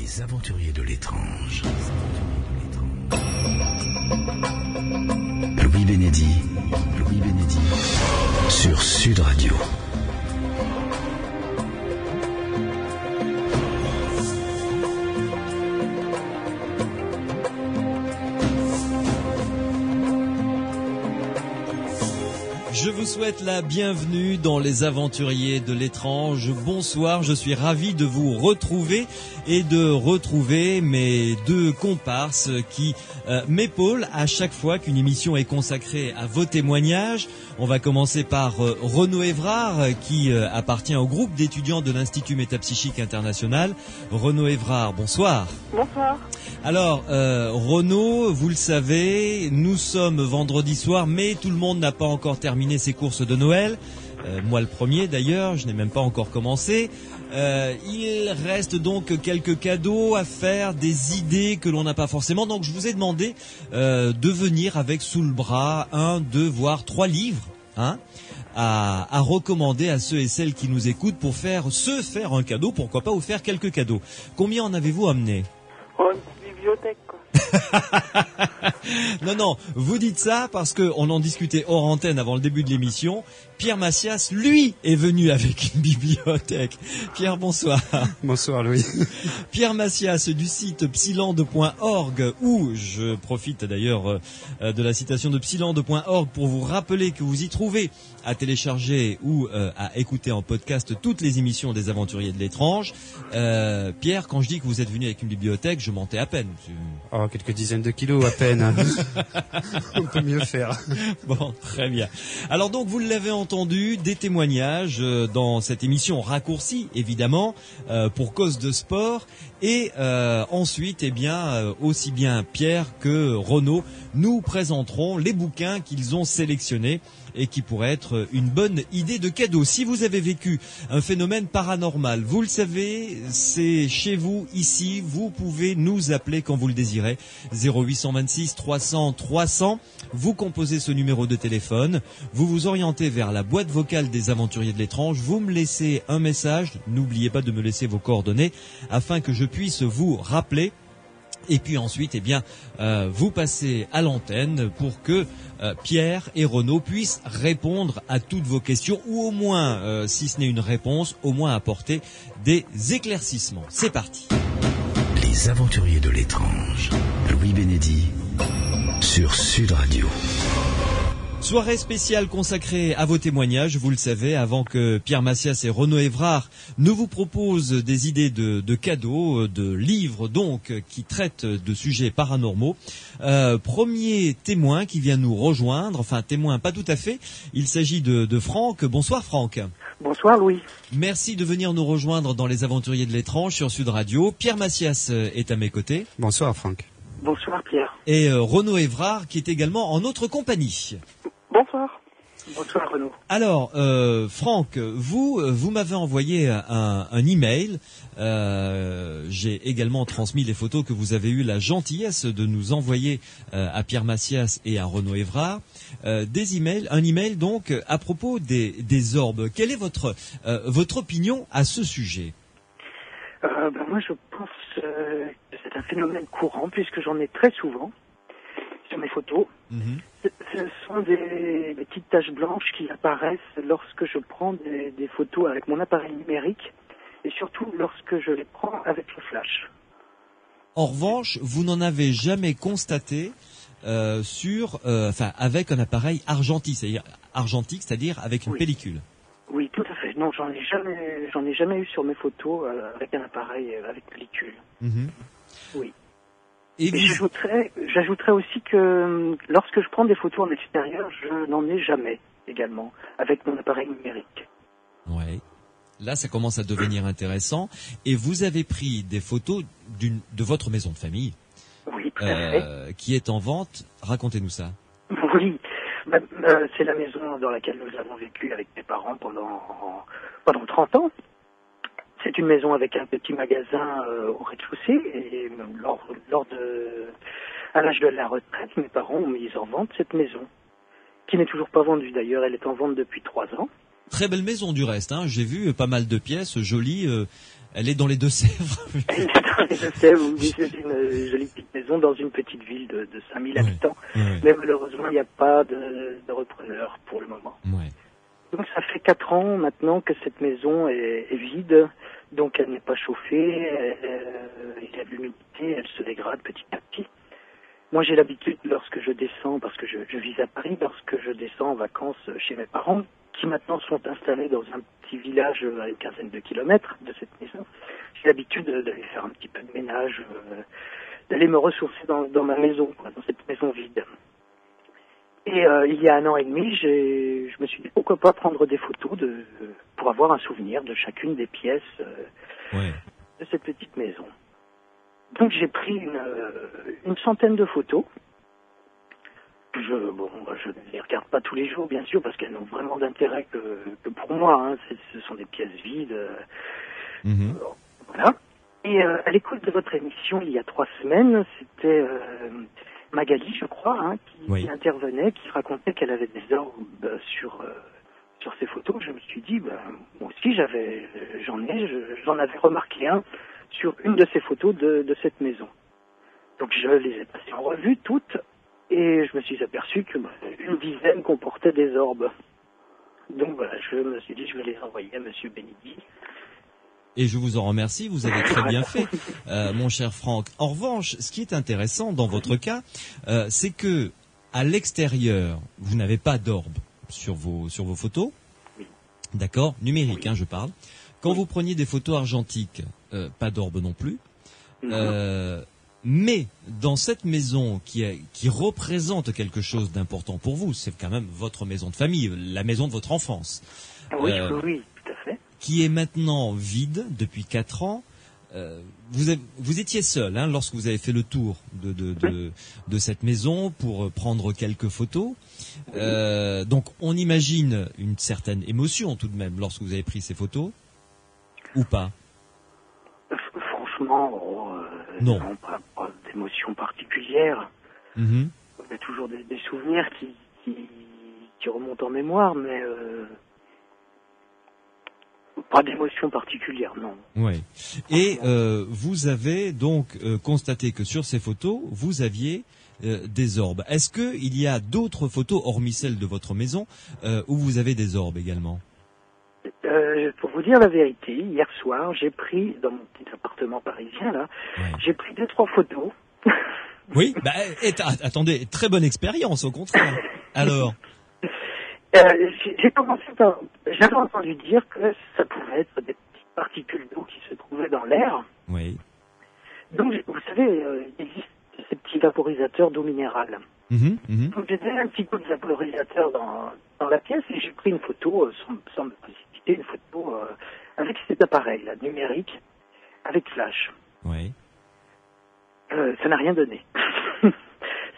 Les aventuriers de l'étrange. Louis Bénédy sur Sud Radio. Je vous souhaite la bienvenue dans les aventuriers de l'étrange. Bonsoir, je suis ravi de vous retrouver et de retrouver mes deux comparses qui m'épaulent à chaque fois qu'une émission est consacrée à vos témoignages. On va commencer par Renaud Évrard qui appartient au groupe d'étudiants de l'Institut Métapsychique International. Renaud Évrard, bonsoir. Bonsoir. Alors, Renaud, vous le savez, nous sommes vendredi soir, mais tout le monde n'a pas encore terminé ses courses de Noël. Moi le premier d'ailleurs, je n'ai même pas encore commencé. Il reste donc quelques cadeaux à faire, des idées que l'on n'a pas forcément. Donc je vous ai demandé de venir avec sous le bras 1, 2, voire 3 livres, à recommander à ceux et celles qui nous écoutent pour se faire un cadeau, pourquoi pas, ou faire quelques cadeaux. Combien en avez-vous amené ? Oh, une petite bibliothèque, quoi. Non, vous dites ça parce qu'on en discutait hors antenne avant le début de l'émission. Pierre Massias, lui, est venu avec une bibliothèque. Pierre, bonsoir. Bonsoir, Louis. Pierre Massias du site psylande.org, où je profite d'ailleurs de la citation de psylande.org pour vous rappeler que vous y trouvez à télécharger ou à écouter en podcast toutes les émissions des aventuriers de l'étrange. Pierre, quand je dis que vous êtes venu avec une bibliothèque, je mentais à peine. Oh, quelques dizaines de kilos à peine. On peut mieux faire. Bon, très bien. Alors donc, vous l'avez entendu, des témoignages dans cette émission raccourcie, évidemment, pour cause de sport. Et ensuite, aussi bien Pierre que Renaud nous présenteront les bouquins qu'ils ont sélectionnés et qui pourrait être une bonne idée de cadeau. Si vous avez vécu un phénomène paranormal, vous le savez, c'est chez vous, ici, vous pouvez nous appeler quand vous le désirez. 0826 300 300, vous composez ce numéro de téléphone, vous vous orientez vers la boîte vocale des aventuriers de l'étrange, vous me laissez un message, n'oubliez pas de me laisser vos coordonnées, afin que je puisse vous rappeler. Et puis ensuite, vous passez à l'antenne pour que Pierre et Renaud puissent répondre à toutes vos questions, ou au moins, si ce n'est une réponse, au moins apporter des éclaircissements. C'est parti. Les aventuriers de l'étrange. Louis Bénédy sur Sud Radio. Soirée spéciale consacrée à vos témoignages, vous le savez, avant que Pierre Massias et Renaud Évrard ne vous proposent des idées de cadeaux, de livres donc, qui traitent de sujets paranormaux. Premier témoin qui vient nous rejoindre, enfin témoin pas tout à fait, il s'agit de Franck. Bonsoir Franck. Bonsoir Louis. Merci de venir nous rejoindre dans les aventuriers de l'étrange sur Sud Radio. Pierre Massias est à mes côtés. Bonsoir Franck. Bonsoir Pierre. Et Renaud Évrard qui est également en notre compagnie. Bonsoir. Bonsoir Renaud. Alors, Franck, vous m'avez envoyé un email. J'ai également transmis les photos que vous avez eu la gentillesse de nous envoyer à Pierre Massias et à Renaud Évrard. Un email donc à propos des orbes. Quelle est votre opinion à ce sujet ? Moi je pense que c'est un phénomène courant puisque j'en ai très souvent sur mes photos. Mm-hmm. Ce sont des petites taches blanches qui apparaissent lorsque je prends des photos avec mon appareil numérique et surtout lorsque je les prends avec le flash. En revanche, vous n'en avez jamais constaté avec un appareil argentique, c'est-à-dire avec une pellicule. Oui, tout à fait. Non, j'en ai jamais eu sur mes photos avec un appareil avec pellicule. Mm-hmm. Oui. Et j'ajouterais aussi que lorsque je prends des photos en extérieur, je n'en ai jamais également avec mon appareil numérique. Ouais. Là, ça commence à devenir intéressant. Et vous avez pris des photos de votre maison de famille. Oui, tout à fait. Qui est en vente. Racontez-nous ça. Oui. C'est la maison dans laquelle nous avons vécu avec mes parents pendant 30 ans. C'est une maison avec un petit magasin au rez-de-chaussée et à l'âge de la retraite, mes parents ont mis en vente cette maison, qui n'est toujours pas vendue d'ailleurs, elle est en vente depuis 3 ans. Très belle maison du reste, hein. J'ai vu pas mal de pièces jolies, Elle est dans les Deux-Sèvres. Elle est dans les Deux-Sèvres, oui, c'est une jolie petite maison dans une petite ville de 5000 habitants. Ouais. Mais malheureusement, il n'y a pas de repreneur pour le moment. Ouais. Donc ça fait 4 ans maintenant que cette maison est vide, donc elle n'est pas chauffée, il y a de l'humidité, elle se dégrade petit à petit. Moi j'ai l'habitude lorsque je descends, parce que je vis à Paris, lorsque je descends en vacances chez mes parents, qui maintenant sont installés dans un petit village à une quinzaine de kilomètres de cette maison, j'ai l'habitude d'aller faire un petit peu de ménage, d'aller me ressourcer dans ma maison, quoi, dans cette maison vide. Et il y a 1 an et demi, je me suis dit pourquoi pas prendre des photos pour avoir un souvenir de chacune des pièces de cette petite maison. Donc j'ai pris une centaine de photos. Je ne les regarde pas tous les jours, bien sûr, parce qu'elles n'ont vraiment d'intérêt que pour moi. Hein. Ce sont des pièces vides. Voilà. Et à l'écoute de votre émission, il y a 3 semaines, c'était Magali, je crois, hein, qui intervenait, qui racontait qu'elle avait des orbes sur ses photos. Je me suis dit, moi aussi j'en avais remarqué un sur une de ces photos de cette maison. Donc je les ai passées en revue toutes et je me suis aperçu que une dizaine comportait des orbes. Donc voilà, je me suis dit je vais les envoyer à Monsieur Benidi. Et je vous en remercie, vous avez très bien fait, mon cher Franck. En revanche, ce qui est intéressant dans votre cas, c'est que à l'extérieur, vous n'avez pas d'orbe sur vos photos. Oui. D'accord, numérique, je parle. Quand vous preniez des photos argentiques, pas d'orbe non plus. Mais dans cette maison qui représente quelque chose d'important pour vous, c'est quand même votre maison de famille, la maison de votre enfance. Oui, oui, tout à fait. Qui est maintenant vide depuis 4 ans. Vous étiez seul lorsque vous avez fait le tour de cette maison pour prendre quelques photos. Donc on imagine une certaine émotion tout de même lorsque vous avez pris ces photos, ou pas? Franchement, non, pas d'émotion particulière. On a toujours des souvenirs qui remontent en mémoire, mais pas d'émotion particulière, non. Ouais. Et vous avez donc constaté que sur ces photos, vous aviez des orbes. Est-ce que il y a d'autres photos hormis celles de votre maison où vous avez des orbes également? Pour vous dire la vérité, hier soir, j'ai pris dans mon petit appartement parisien là, j'ai pris 2-3 photos. Oui, attendez, très bonne expérience au contraire. Alors. J'avais entendu dire que ça pouvait être des petites particules d'eau qui se trouvaient dans l'air. Oui. Donc, vous savez, il existe ces petits vaporisateurs d'eau minérale. Donc, j'ai un petit coup de vaporisateur dans la pièce et j'ai pris une photo, sans me précipiter, une photo avec cet appareil là, numérique, avec flash. Oui. Ça n'a rien donné.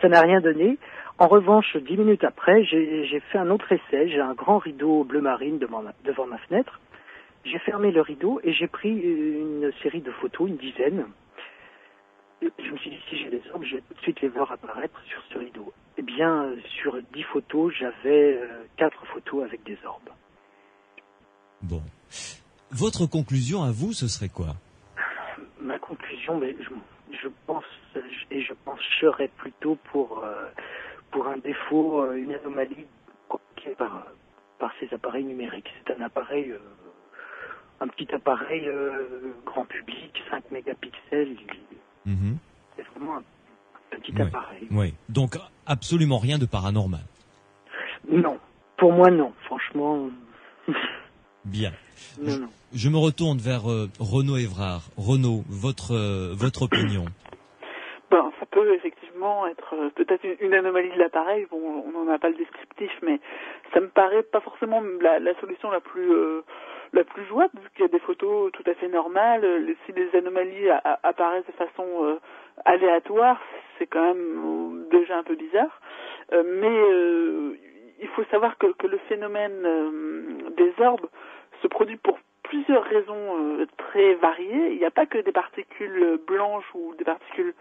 Ça n'a rien donné. En revanche, 10 minutes après, j'ai fait un autre essai. J'ai un grand rideau bleu marine devant ma fenêtre. J'ai fermé le rideau et j'ai pris une série de photos, une dizaine. Je me suis dit, si j'ai des orbes, je vais tout de suite les voir apparaître sur ce rideau. Eh bien, sur 10 photos, j'avais 4 photos avec des orbes. Bon. Votre conclusion à vous, ce serait quoi? Ma conclusion, je pencherais plutôt pour un défaut, une anomalie provoquée par ces appareils numériques. C'est un petit appareil grand public, 5 mégapixels. C'est vraiment un petit appareil. Oui, donc absolument rien de paranormal. Non, pour moi non, franchement. Bien. Non. Je me retourne vers Renaud Évrard. Renaud, votre opinion? Ça peut effectivement être peut-être une anomalie de l'appareil. Bon, on n'en a pas le descriptif, mais ça me paraît pas forcément la solution la plus jouable, vu qu'il y a des photos tout à fait normales. Si des anomalies apparaissent de façon aléatoire, c'est quand même déjà un peu bizarre. Mais il faut savoir que le phénomène des orbes se produit pour plusieurs raisons très variées. Il n'y a pas que des particules blanches ou des particules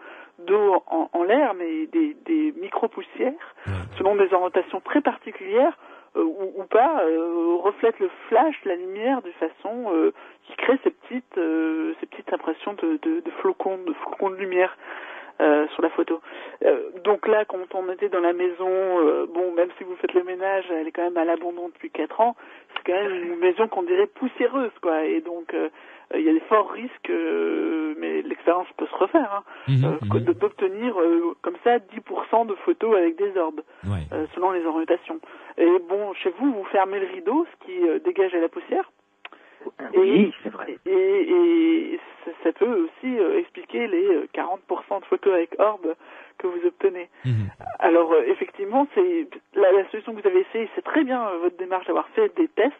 d'eau en l'air, mais des micro-poussières, selon des orientations très particulières, ou pas, reflète le flash, la lumière, de façon qui crée ces petites impressions de flocons de lumière sur la photo. Donc là, quand on était dans la maison, même si vous faites le ménage, elle est quand même à l'abandon depuis 4 ans, c'est quand même une maison qu'on dirait poussiéreuse, quoi. Et donc, il y a des forts risques, mais l'expérience peut se refaire, d'obtenir comme ça 10% de photos avec des orbes, selon les orientations. Et bon, chez vous, vous fermez le rideau, ce qui dégage la poussière. Oui, c'est vrai. Et ça peut aussi expliquer les 40% de photos avec orbe que vous obtenez. Alors, effectivement, c'est la solution que vous avez essayée, c'est très bien votre démarche d'avoir fait des tests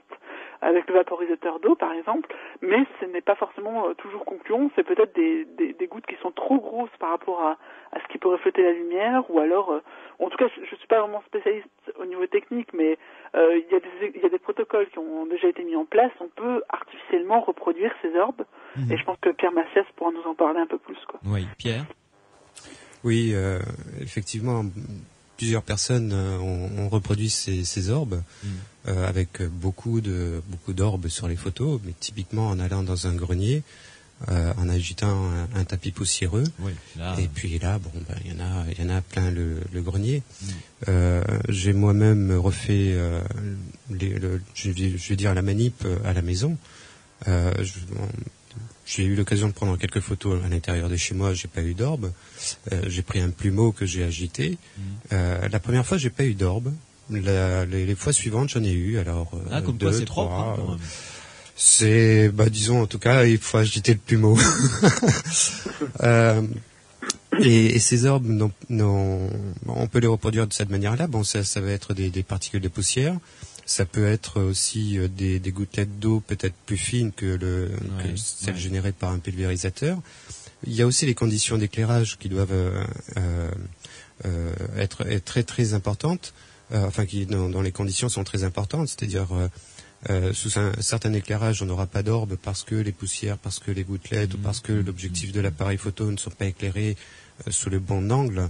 avec le vaporisateur d'eau, par exemple, mais ce n'est pas forcément toujours concluant. C'est peut-être des gouttes qui sont trop grosses par rapport à ce qui peut refléter la lumière, ou alors, en tout cas, je suis pas vraiment spécialiste au niveau technique, mais il y a des protocoles qui ont déjà été mis en place. On peut artificiellement reproduire ces orbes, et je pense que Pierre Massias pourra nous en parler un peu plus, quoi. Oui, Pierre. Oui, effectivement, plusieurs personnes ont reproduit ces orbes avec beaucoup d'orbes sur les photos, mais typiquement en allant dans un grenier, en agitant un tapis poussiéreux. Oui, là, et puis là, il y en a plein le grenier. J'ai moi-même refait je vais dire la manip à la maison. J'ai eu l'occasion de prendre quelques photos à l'intérieur de chez moi, j'ai pas eu d'orbe. J'ai pris un plumeau que j'ai agité. La première fois, j'ai pas eu d'orbe. Les fois suivantes, j'en ai eu. Alors, comme 2, quoi, c'est 3, propre. C'est, disons, en tout cas, il faut agiter le plumeau. Et ces orbes, on peut les reproduire de cette manière-là. Bon, ça va être des particules de poussière. Ça peut être aussi des gouttelettes d'eau peut-être plus fines que celles générées par un pulvérisateur. Il y a aussi les conditions d'éclairage qui doivent être très très importantes, dont les conditions sont très importantes, c'est-à-dire sous un certain éclairage, on n'aura pas d'orbe parce que les poussières, parce que les gouttelettes ou parce que l'objectif de l'appareil photo ne sont pas éclairés sous le bon angle.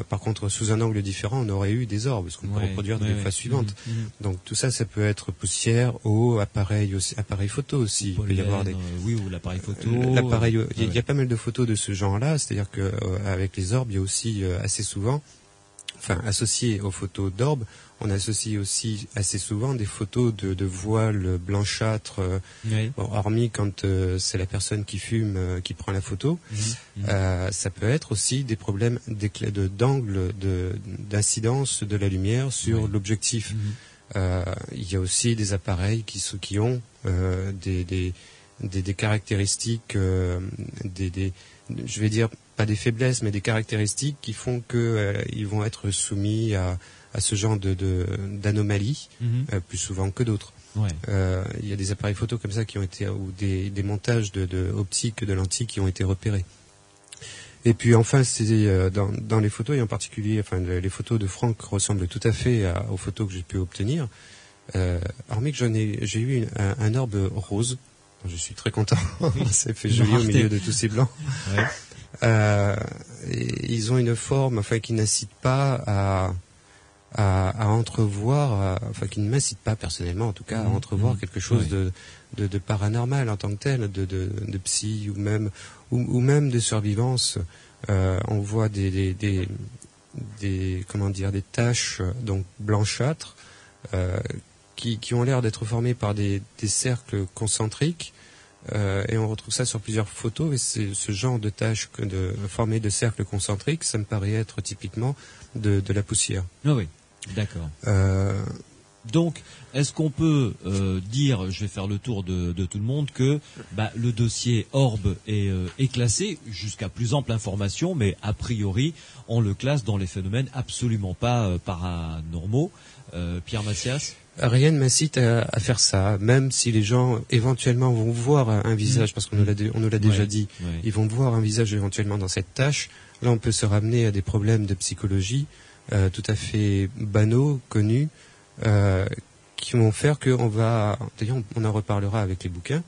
Par contre, sous un angle différent, on aurait eu des orbes, ce qu'on peut reproduire dans les phases suivantes. Donc tout ça, ça peut être poussière, eau, appareil photo aussi. Il peut y avoir ou l'appareil photo. Il y a pas mal de photos de ce genre-là, c'est-à-dire que avec les orbes, il y a aussi assez souvent, associé aux photos d'orbes, on associe aussi assez souvent des photos de voiles blanchâtres, hormis quand c'est la personne qui fume qui prend la photo. Ça peut être aussi des problèmes d'angle, d'incidence de la lumière sur l'objectif. Il y a aussi des appareils qui ont des caractéristiques, je vais dire pas des faiblesses, mais des caractéristiques qui font que ils vont être soumis à ce genre d'anomalies plus souvent que d'autres. Il y a des appareils photo comme ça qui ont été, ou des montages optiques de lentilles qui ont été repérés. Et puis enfin, c'est dans les photos, et en particulier, les photos de Franck ressemblent tout à fait aux photos que j'ai pu obtenir. Hormis que j'ai eu un orbe rose. Je suis très content. Ça fait joli au milieu de tous ces blancs. Et ils ont une forme, qui n'incite pas à entrevoir, qui ne m'incite pas personnellement, en tout cas, à entrevoir quelque chose de paranormal en tant que tel, de psy ou même de survivance. On voit des taches donc blanchâtres qui ont l'air d'être formées par des cercles concentriques. Et on retrouve ça sur plusieurs photos, et c'est ce genre de taches formées de cercles concentriques, ça me paraît être typiquement de la poussière. Ah oui, d'accord. Donc, est-ce qu'on peut dire, je vais faire le tour de tout le monde, que le dossier Orbe est classé jusqu'à plus ample information, mais a priori, on le classe dans les phénomènes absolument pas paranormaux. Pierre Massias ? Rien ne m'incite à faire ça, même si les gens éventuellement vont voir un visage, parce qu'on nous l'a déjà dit, ils vont voir un visage éventuellement dans cette tâche. Là, on peut se ramener à des problèmes de psychologie tout à fait banaux, connus, qui vont faire qu'on va, d'ailleurs on en reparlera avec les bouquins,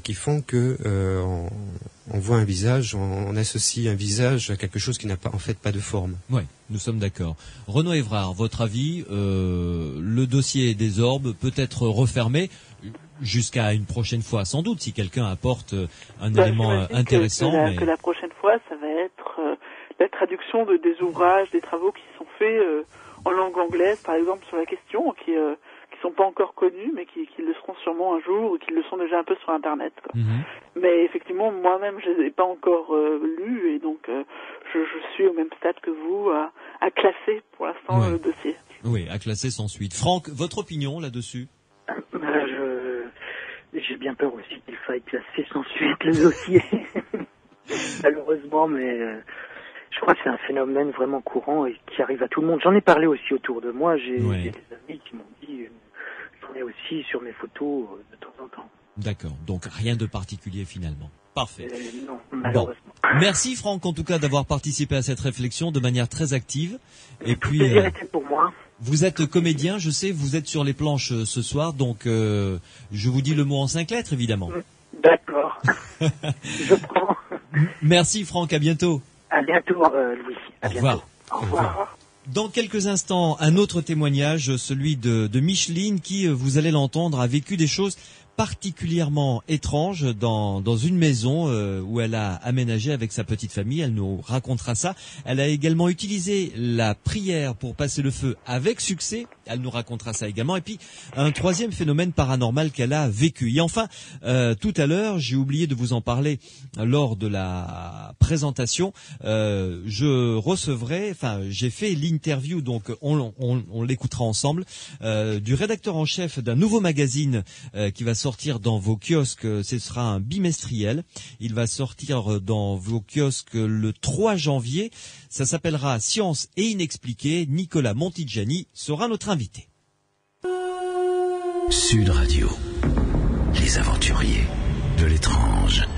qui font que on voit un visage, on associe un visage à quelque chose qui n'a pas, en fait, pas de forme. Oui, nous sommes d'accord. Renaud Évrard, votre avis, le dossier des orbes peut être refermé jusqu'à une prochaine fois, sans doute, si quelqu'un apporte un élément intéressant. Que la prochaine fois, ça va être la traduction des ouvrages, des travaux qui sont faits en langue anglaise, par exemple, sur la question, qui sont pas encore connus, mais qui le seront sûrement un jour, ou qui le sont déjà un peu sur Internet, quoi. Mais effectivement, moi-même, je les ai pas encore lus, et donc je suis au même stade que vous, à classer pour l'instant le dossier. Oui, à classer sans suite. Franck, votre opinion là-dessus? J'ai bien peur aussi qu'il faille classer sans suite le dossier. Malheureusement, mais je crois que c'est un phénomène vraiment courant et qui arrive à tout le monde. J'en ai parlé aussi autour de moi. J'ai des amis qui m'ont dit, j'en ai aussi sur mes photos de temps en temps. D'accord, donc rien de particulier finalement. Parfait. Non, malheureusement. Bon. Merci Franck en tout cas d'avoir participé à cette réflexion de manière très active. Et tout puis plaisir était pour moi. Vous êtes comédien, je sais, vous êtes sur les planches ce soir, donc je vous dis le mot en 5 lettres évidemment. D'accord. Je prends. Merci Franck, à bientôt. À bientôt Louis. Au revoir. Au revoir. Dans quelques instants, un autre témoignage, celui de Micheline, qui, vous allez l'entendre, a vécu des choses particulièrement étranges dans une maison où elle a aménagé avec sa petite famille. Elle nous racontera ça. Elle a également utilisé la prière pour passer le feu avec succès. Elle nous racontera ça également. Et puis, un troisième phénomène paranormal qu'elle a vécu. Et enfin, tout à l'heure, j'ai oublié de vous en parler lors de la présentation. J'ai fait l'interview, donc on l'écoutera ensemble, du rédacteur en chef d'un nouveau magazine qui va sortir dans vos kiosques. Ce sera un bimestriel. Il va sortir dans vos kiosques le 3 janvier. Ça s'appellera Science et Inexpliqué. Nicolas Montigiani sera notre invité. Sud Radio, les aventuriers de l'étrange.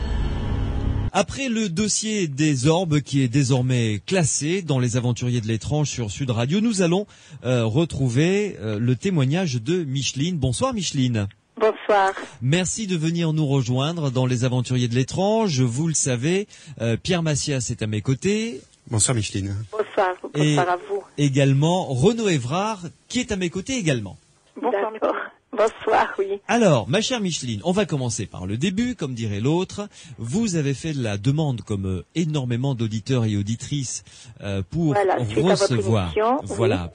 Après le dossier des orbes qui est désormais classé dans les aventuriers de l'étrange sur Sud Radio, nous allons retrouver le témoignage de Micheline. Bonsoir Micheline. Bonsoir. Merci de venir nous rejoindre dans les aventuriers de l'étrange. Vous le savez, Pierre Massias est à mes côtés. Bonsoir Micheline. Bonsoir à vous. Également Renaud Évrard qui est à mes côtés également. Bonsoir. Bonsoir, oui. Alors, ma chère Micheline, on va commencer par le début, comme dirait l'autre. Vous avez fait la demande, comme énormément d'auditeurs et auditrices, pour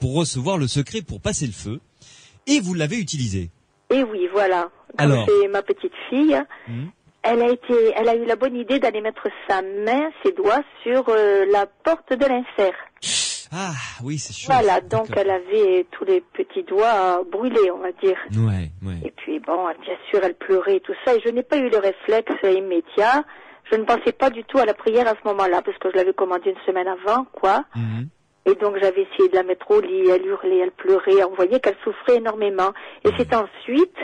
recevoir le secret pour passer le feu. Et vous l'avez utilisé. Et oui, voilà. Alors, c'est ma petite fille. Elle a eu la bonne idée d'aller mettre ses doigts sur la porte de l'insert. Ah, oui, c'est chaud. Voilà, donc elle avait tous les petits doigts brûlés, on va dire. Ouais. Et puis bon, bien sûr, elle pleurait et tout ça, et je n'ai pas eu le réflexe immédiat. Je ne pensais pas du tout à la prière à ce moment-là, parce que je l'avais commandée une semaine avant, quoi. Et donc j'avais essayé de la mettre au lit, elle hurlait, elle pleurait, on voyait qu'elle souffrait énormément. Et c'est ensuite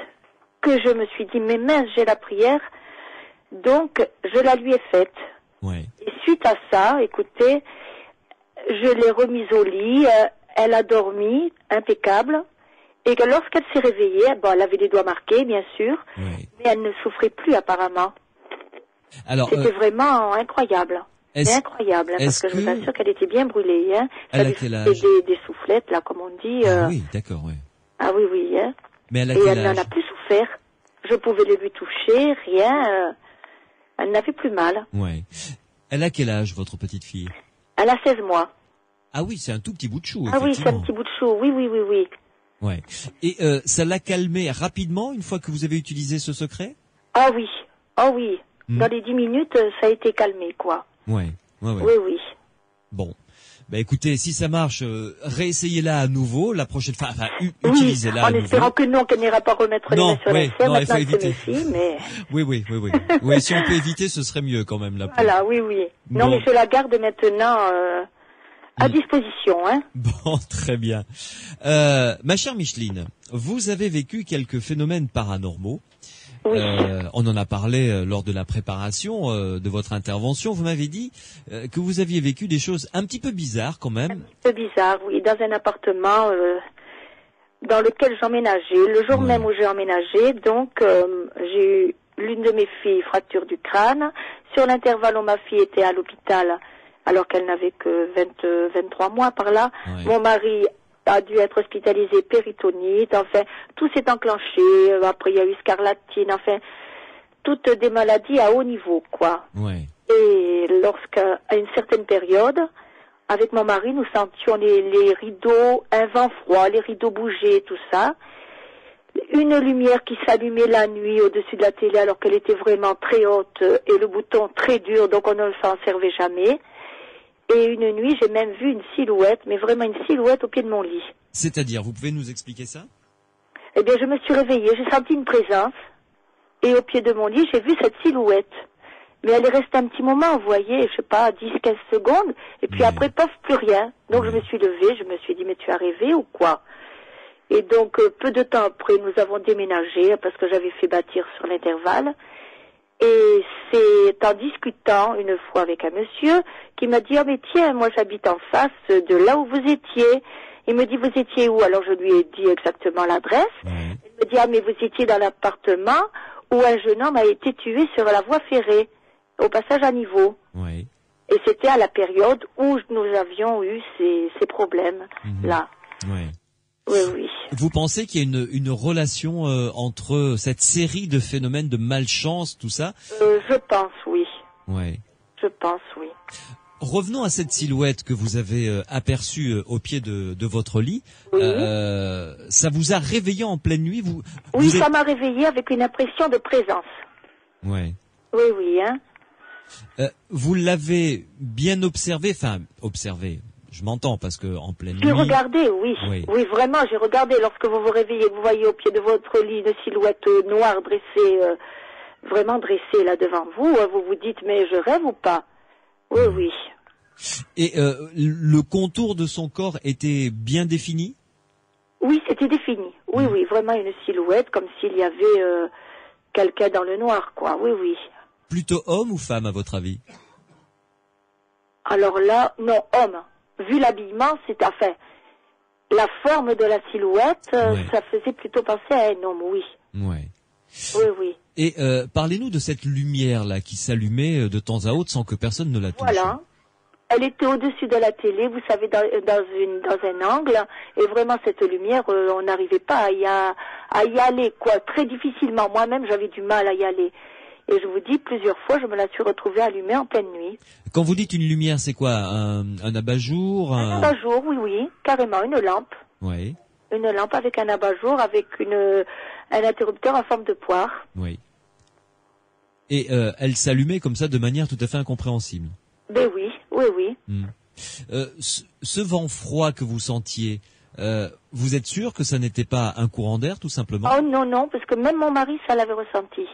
que je me suis dit, mais mince, j'ai la prière, donc je la lui ai faite. Ouais. Et suite à ça, écoutez, je l'ai remise au lit, elle a dormi, impeccable, et que lorsqu'elle s'est réveillée, elle avait les doigts marqués, bien sûr, mais elle ne souffrait plus apparemment. Alors, c'était vraiment incroyable. Incroyable, parce que je vous assure qu'elle était bien brûlée. Hein. Elle a quel âge ? Des soufflettes, là, comme on dit. Ah oui, d'accord, oui. Ah oui. Hein. Mais elle a et quel elle âge ? n'en a plus souffert. Je pouvais le lui toucher, rien. Elle n'avait plus mal. Ouais. Elle a quel âge, votre petite fille ? Elle a 16 mois. Ah oui, c'est un tout petit bout de chou, Ah oui, c'est un petit bout de chou, oui. Ouais. Et ça l'a calmé rapidement une fois que vous avez utilisé ce secret ? Ah oui. Dans les 10 minutes, ça a été calmé, quoi. Ouais. Oui. Bon. Bah écoutez, si ça marche, réessayez-la à nouveau la prochaine fois. Enfin, utilisez-la à nouveau. En espérant que non, qu'elle n'ira pas remettre les mains sur la serre. Non, il faut éviter. Mais... Oui. Oui, si on peut éviter, ce serait mieux quand même. Voilà, oui. Non, mais je la garde maintenant à disposition. Hein. Bon, très bien. Ma chère Micheline, vous avez vécu quelques phénomènes paranormaux. Oui. On en a parlé lors de la préparation de votre intervention. Vous m'avez dit que vous aviez vécu des choses un petit peu bizarres quand même. Un peu bizarre, oui, dans un appartement dans lequel j'emménageais. Le jour même où j'ai emménagé, donc j'ai eu l'une de mes filles, fracture du crâne. Sur l'intervalle où ma fille était à l'hôpital, alors qu'elle n'avait que 23 mois par là, mon mari a dû être hospitalisé péritonite, enfin, tout s'est enclenché. Après, il y a eu scarlatine, enfin, toutes des maladies à haut niveau, quoi. Ouais. Et à une certaine période, avec mon mari, nous sentions les rideaux, un vent froid, les rideaux bouger, tout ça. Une lumière qui s'allumait la nuit au-dessus de la télé alors qu'elle était vraiment très haute et le bouton très dur, donc on ne s'en servait jamais. Et une nuit, j'ai même vu une silhouette, mais vraiment une silhouette au pied de mon lit. C'est-à-dire, vous pouvez nous expliquer ça? Eh bien, je me suis réveillée, j'ai senti une présence, et au pied de mon lit, j'ai vu cette silhouette. Mais elle est restée un petit moment, vous voyez, je sais pas, 10-15 secondes, et puis après, pof, plus rien. Donc je me suis levée, je me suis dit, mais tu as rêvé ou quoi? Et donc, peu de temps après, nous avons déménagé, parce que j'avais fait bâtir sur l'intervalle. Et c'est en discutant une fois avec un monsieur qui m'a dit, ah mais tiens, moi j'habite en face de là où vous étiez. Il me dit, vous étiez où? Alors je lui ai dit exactement l'adresse. Il me dit, ah mais vous étiez dans l'appartement où un jeune homme a été tué sur la voie ferrée, au passage à niveau. Oui. Et c'était à la période où nous avions eu ces problèmes-là. Oui. Oui, oui. Vous pensez qu'il y a une relation entre cette série de phénomènes de malchance, tout ça? Je pense, oui. Ouais. Je pense, oui. Revenons à cette silhouette que vous avez aperçue au pied de votre lit. Oui. Ça vous a réveillé en pleine nuit? Oui, ça m'a réveillé avec une impression de présence. Ouais. Oui, oui, hein. Vous l'avez bien observé, je m'entends parce que en pleine nuit. J'ai regardé, oui. Oui, vraiment, j'ai regardé. Lorsque vous vous réveillez, vous voyez au pied de votre lit une silhouette noire dressée, vraiment dressée là devant vous. Vous vous dites, mais je rêve ou pas? Oui, oui. Et le contour de son corps était bien défini? Oui, c'était défini. Oui, oui, vraiment une silhouette comme s'il y avait quelqu'un dans le noir, quoi. Oui, oui. Plutôt homme ou femme à votre avis? Alors là, non, homme. Vu l'habillement, la forme de la silhouette, ça faisait plutôt penser à un homme, oui. Ouais. Oui, oui. Et parlez-nous de cette lumière-là qui s'allumait de temps à autre sans que personne ne la touche. Voilà. Elle était au-dessus de la télé, vous savez, dans un angle, et vraiment cette lumière, on n'arrivait pas à y aller, quoi, très difficilement. Moi-même, j'avais du mal à y aller. Et je vous dis, plusieurs fois, je me la suis retrouvée allumée en pleine nuit. Quand vous dites une lumière, c'est quoi? Un abat-jour? Un abat-jour, oui, oui, carrément, une lampe. Oui. Une lampe avec un abat-jour, avec un interrupteur en forme de poire. Oui. Et elle s'allumait comme ça de manière tout à fait incompréhensible. Ben oui, oui, oui. Ce vent froid que vous sentiez, vous êtes sûr que ça n'était pas un courant d'air, tout simplement? Oh non, non, parce que même mon mari, ça l'avait ressenti.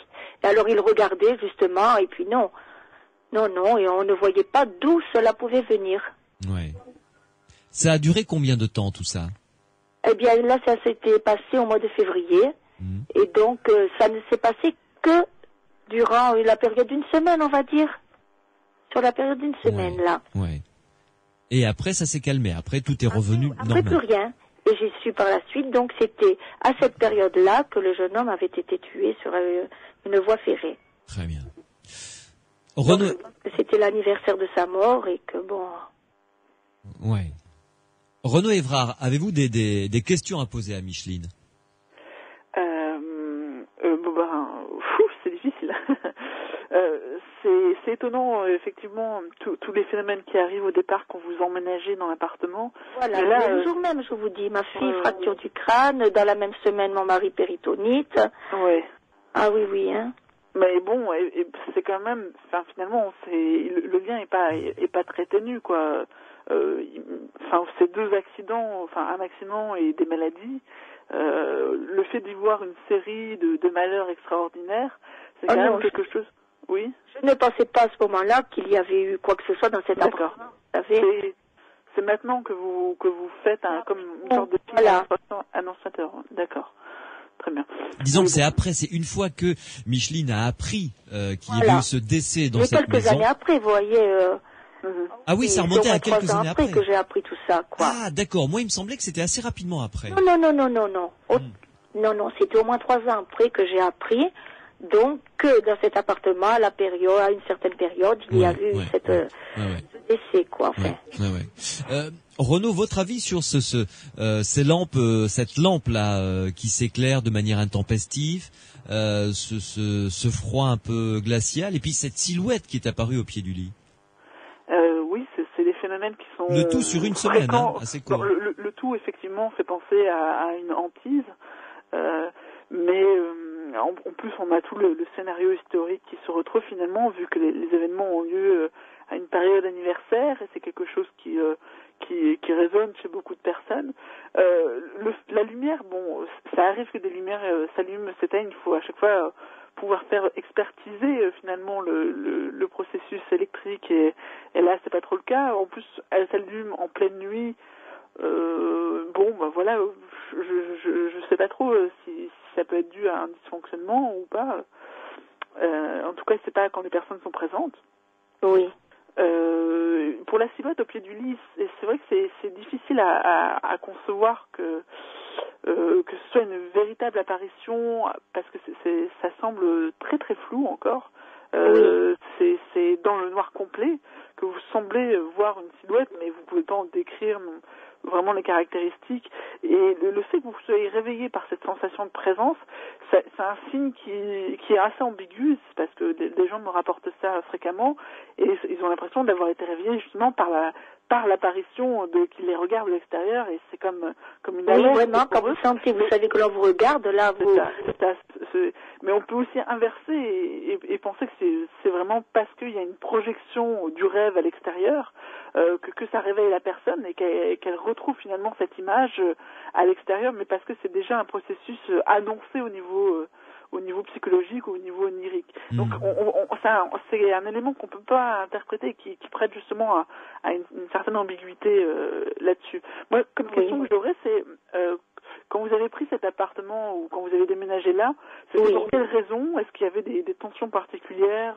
Et alors il regardait justement, et puis non, et on ne voyait pas d'où cela pouvait venir. Ouais. Ça a duré combien de temps tout ça? Eh bien là, ça s'était passé au mois de février, et donc ça ne s'est passé que durant la période d'une semaine, on va dire. Sur la période d'une semaine, là. Ouais. Et après, ça s'est calmé. Après, tout est revenu normal. Après, plus rien. Et j'ai su par la suite, donc c'était à cette période-là que le jeune homme avait été tué sur une voie ferrée. Très bien. Donc, c'était l'anniversaire de sa mort et que bon... Ouais. Renaud Évrard, avez-vous des questions à poser à Micheline? C'est difficile. C'est étonnant, effectivement, tous les phénomènes qui arrivent au départ quand vous emménagez dans l'appartement. Voilà, là, le jour même, je vous dis, ma fille, fracture du crâne, dans la même semaine, mon mari, péritonite. Ouais. Ah oui, oui, hein. Mais bon, c'est quand même, finalement, le lien est pas très ténu, quoi. Ces deux accidents, un accident et des maladies, le fait d'y voir une série de malheurs extraordinaires, c'est quand même quelque chose. Oui. Je ne pensais pas à ce moment-là qu'il y avait eu quoi que ce soit dans cet appartement. C'est maintenant que vous faites comme une sorte de petit annonciateur. D'accord. Très bien. Disons que c'est une fois que Micheline a appris qu'il y avait eu ce décès dans cette maison. Quelques années après, vous voyez. Ah oui, ça remontait à quelques années après. Que j'ai appris tout ça, quoi. Ah d'accord. Moi, il me semblait que c'était assez rapidement après. Non. Non, c'était au moins 3 ans après que j'ai appris. Donc, dans cet appartement, à une certaine période, il y a eu ce décès, quoi. Enfin. Renaud, votre avis sur ces lampes, cette lampe-là qui s'éclaire de manière intempestive, ce froid un peu glacial, et puis cette silhouette qui est apparue au pied du lit. Oui, c'est des phénomènes qui sont le tout sur une semaine, assez court. Le tout effectivement fait penser à une hantise, mais en plus on a tout le scénario historique qui se retrouve finalement, vu que les événements ont lieu à une période anniversaire, et c'est quelque chose qui résonne chez beaucoup de personnes. La lumière, bon, ça arrive que des lumières s'allument, s'éteignent. Il faut à chaque fois pouvoir faire expertiser finalement le processus électrique, et là c'est pas trop le cas. En plus, elle s'allume en pleine nuit. Voilà, je sais pas trop si ça peut être dû à un dysfonctionnement ou pas. En tout cas, c'est pas quand les personnes sont présentes. Oui. Pour la silhouette au pied du lit, c'est vrai que c'est difficile à concevoir que ce soit une véritable apparition, parce que ça semble très très flou encore. C'est dans le noir complet que vous semblez voir une silhouette, mais vous pouvez pas en décrire vraiment les caractéristiques. Et le fait que vous soyez réveillé par cette sensation de présence, c'est un signe qui est assez ambigu, parce que des gens me rapportent ça fréquemment, et ils ont l'impression d'avoir été réveillés justement par l'apparition qui les regarde de l'extérieur, et c'est comme une alerte. Oui, vraiment, quand vous sentez, vous savez que l'on vous regarde, là, vous... Mais on peut aussi inverser et penser que c'est vraiment parce qu'il y a une projection du rêve à l'extérieur que ça réveille la personne, et qu'elle retrouve finalement cette image à l'extérieur, mais parce que c'est déjà un processus annoncé au niveau psychologique ou au niveau onirique. Donc c'est un élément qu'on peut pas interpréter, qui prête justement à une certaine ambiguïté là-dessus. Moi, comme question que j'aurais, c'est quand vous avez pris cet appartement, ou quand vous avez déménagé là, c'était pour quelle raison? Est-ce qu'il y avait des tensions particulières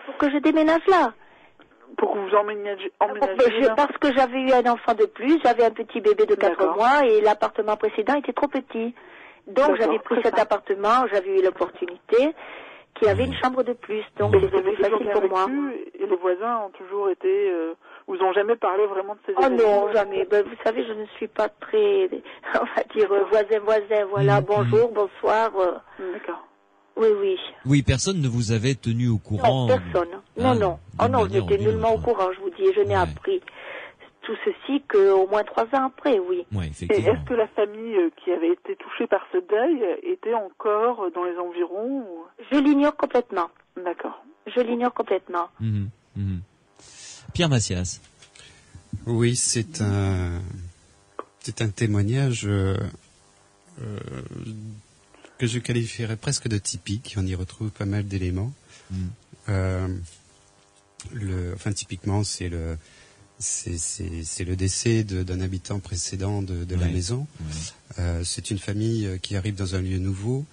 Pour que je déménage là? Pour que vous emménagez parce que j'avais eu un enfant de plus, j'avais un petit bébé de 4 mois, et l'appartement précédent était trop petit. Donc j'avais pris cet appartement, j'avais eu l'opportunité, qui avait une chambre de plus, donc c'était plus facile pour moi. Et les voisins ont toujours été... vous ont jamais parlé vraiment de ces événements? Oh non, jamais. Vous savez, je ne suis pas très, on va dire, voisin, voilà, bonjour, bonsoir. D'accord. Oui. Oui, personne ne vous avait tenu au courant? Non, personne. Non. Oh non, je n'étais nullement au courant, je vous dis. Je n'ai appris tout ceci qu'au moins 3 ans après, oui. Ouais, effectivement. Et est-ce que la famille qui avait été touchée par ce deuil était encore dans les environs? Je l'ignore complètement. D'accord. Je l'ignore complètement. Pierre Massias. Oui, c'est un témoignage que je qualifierais presque de typique. On y retrouve pas mal d'éléments. Typiquement, c'est le décès d'un habitant précédent de la maison. C'est une famille qui arrive dans un lieu nouveau,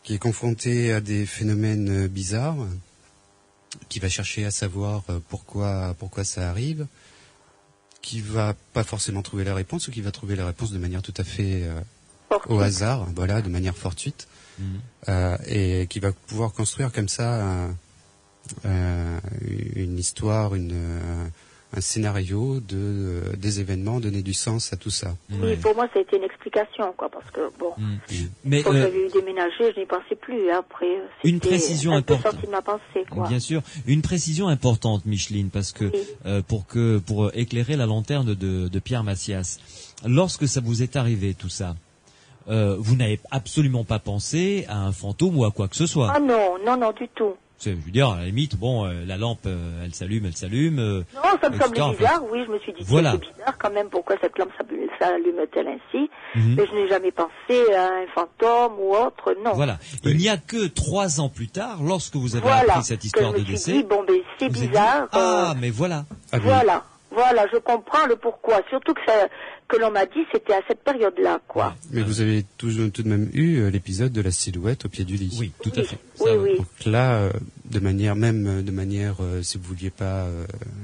qui est confrontée à des phénomènes bizarres, qui va chercher à savoir pourquoi ça arrive, qui va pas forcément trouver la réponse, ou qui va trouver la réponse de manière tout à fait au hasard, voilà, de manière fortuite, et qui va pouvoir construire comme ça une histoire, un scénario des événements, donner du sens à tout ça. Oui, pour moi, ça a été une explication, quoi, parce que, bon, mais quand j'avais déménagé, je n'y pensais plus. Après, une précision importante. Sorti de ma pensée, quoi. Bien sûr, une précision importante, Micheline, parce que, pour éclairer la lanterne de Pierre Massias, lorsque ça vous est arrivé, tout ça, vous n'avez absolument pas pensé à un fantôme ou à quoi que ce soit? Ah non, du tout. Je veux dire, à la limite, la lampe, elle s'allume. Non, ça me semblait bizarre, oui, je me suis dit, c'est bizarre quand même, pourquoi cette lampe s'allume-t-elle ainsi? Mais je n'ai jamais pensé à un fantôme ou autre, non. Voilà. Il n'y a que 3 ans plus tard, lorsque vous avez appris cette histoire de décès. Je me suis dit, c'est bizarre. Mais voilà. Voilà, je comprends le pourquoi. Surtout que l'on m'a dit, c'était à cette période-là, quoi. Mais vous avez tout de même eu l'épisode de la silhouette au pied du lit. Oui, tout à fait. Oui. Donc là, de manière, si vous vouliez pas